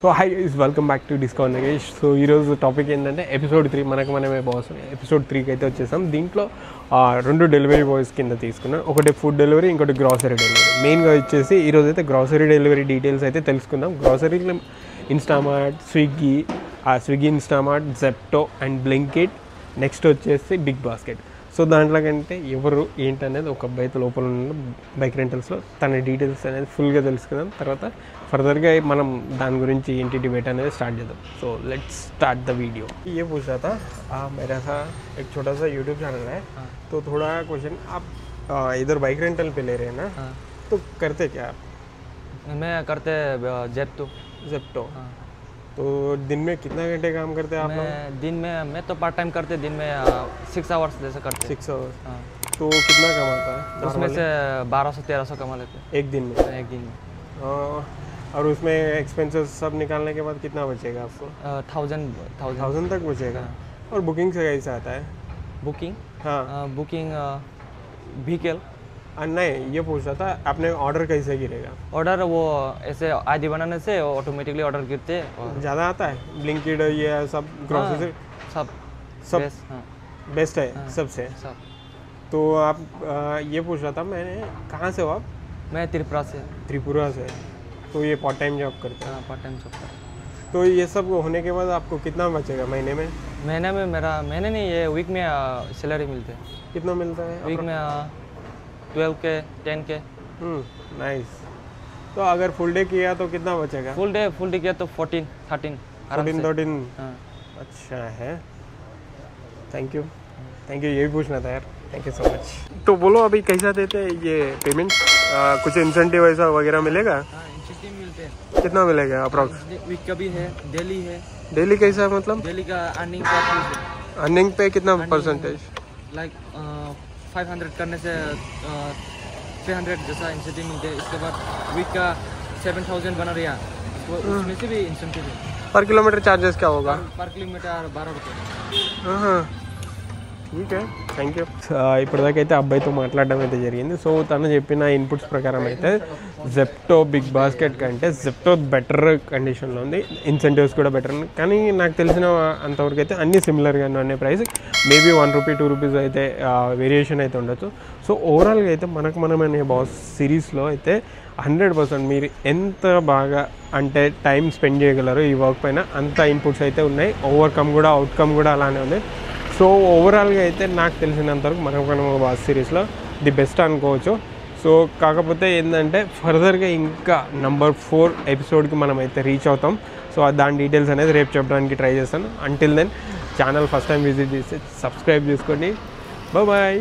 So hi guys, welcome back to discover Nagesh. So ఈరోజు topic ఏంటంటే episode 3 మనకు మనమే బాస్. ఎపిసోడ్ 3కి అయితే వచ్చేసాం. దీంట్లో 2 డెలివరీ బాయ్స్ కింద తీసుకున్నాం. ఒకటి ఫుడ్ డెలివరీ, ఇంకోటి గ్రాసరీ డెలివరీ. మెయిన్గా వచ్చేసి ఈరోజు అయితే గ్రాసరీ డెలివరీ డీటెయిల్స్ అయితే తెలుసుకుందాం. గ్రాసరీలో ఇన్స్టామార్ట్, స్విగ్గీ, ఇన్స్టామార్ట్, జెప్టో అండ్ బ్లింకిట్, నెక్స్ట్ వచ్చేసి బిగ్ బాస్కెట్. సో దాంట్లో కంటే ఎవరు ఏంటనేది ఒక అబ్బాయి లోపల ఉన్న బైక్ రెంటల్స్లో తన డీటెయిల్స్ అనేది ఫుల్గా తెలుసుకుందాం. తర్వాత फर्दरగా మనం దాని గురించి ఏంటి डिबेट అనేది స్టార్ट చేద్దాం. So let's start the video. ये पूछ रहा था मेरा सा एक छोटा सा यूट्यूब चैनल है. तो थोड़ा क्वेश्चन, आप इधर बाइक रेंटल पे ले रहे हैं ना, तो करते क्या आप? मैं करते जेप्टो. तो दिन में कितना घंटे काम करते हैं आप लोग? दिन में मैं तो पार्ट टाइम करते, दिन में 6 आवर्स जैसे करते. 6 आवर्स. तो कितना कमाता है? उसमें से 1200-1300 कमा लेते एक दिन में. और उसमें एक्सपेंसेस सब निकालने के बाद कितना बचेगा आपको? 1000 तक बचेगा. और बुकिंग से कैसा आता है? बुकिंग? हाँ, बुकिंग व्हीकल. नहीं, ये पूछ रहा था आपने ऑर्डर कैसे गिरेगा? ऑर्डर वो ऐसे आईडी बनाने से ऑटोमेटिकली ऑर्डर गिरते. ज़्यादा आता है? ब्लिंकिट ये सब ग्रोसरी सब बेस्ट है सबसे. तो आप ये पूछ रहा था मैंने, कहाँ से हो आप? मैं त्रिपुरा से. तो ये पार्ट टाइम जॉब करते हैं? हाँ, पार्ट टाइम जॉब करते. तो ये सब होने के बाद आपको कितना बचेगा महीने में? महीने नहीं, ये वीक में सैलरी मिलते हैं. कितना मिलता है? वीक में 12K 10K. नाइस. तो अगर फुल डे किया तो कितना बचेगा? फुल डे किया तो 14-13. अच्छा है. Thank you. यही पूछना था यार. Thank you so much. तो बोलो अभी कैसा देते हैं ये पेमेंट? कुछ इंसेंटिव ऐसा वगैरह मिलेगा? इंसेंटिव मिलते हैं. कितना मिलेगा अप्रॉक्स? वीक का भी है, डेली है. डेली कैसा है मतलब? डेली का अर्निंग पे कितना परसेंटेज? लाइक 500 करने से 300 जैसा इंसेंटिव मिलते हैं. इसके बाद वीक का 7000 बना रहा, उसमें से भी इंसेंटिव है. पर किलोमीटर चार्जेस क्या होगा? पर किलोमीटर 12 रुपये. ठीक है, థ్యాంక్ యూ. ఇప్పటిదాకైతే అబ్బాయితో మాట్లాడడం అయితే జరిగింది. సో తను చెప్పిన ఇన్పుట్స్ ప్రకారం అయితే జెప్టో, బిగ్ బాస్కెట్ కంటే జెప్టో బెటర్ కండిషన్లో ఉంది. ఇన్సెంటివ్స్ కూడా బెటర్ ఉంది. కానీ నాకు తెలిసిన అంతవరకు అయితే అన్నీ సిమిలర్గానే ఉన్నాయి. ప్రైస్ మేబీ 1 రూపీ 2 రూపీస్ అయితే వేరియేషన్ అయితే ఉండొచ్చు. సో ఓవరాల్గా అయితే మనమనే బాస్ సిరీస్లో అయితే 100% మీరు ఎంత బాగా అంటే టైం స్పెండ్ చేయగలరో ఈ వర్క్ పైన అంత ఇన్పుట్స్ అయితే ఉన్నాయి. ఓవర్కమ్ కూడా, అవుట్కమ్ కూడా అలానే ఉంది. సో ఓవరాల్గా అయితే నాకు తెలిసినంతవరకు మనం బాస్ సిరీస్లో ది బెస్ట్ అనుకోవచ్చు. సో కాకపోతే ఏంటంటే ఫర్దర్గా ఇంకా నెంబర్ 4 ఎపిసోడ్కి మనం అయితే రీచ్ అవుతాం. సో దాని డీటెయిల్స్ అనేది రేపు చెప్పడానికి ట్రై చేస్తాను. Until then channel first time visit చేసి సబ్స్క్రైబ్ చేసుకోండి. బాయ్.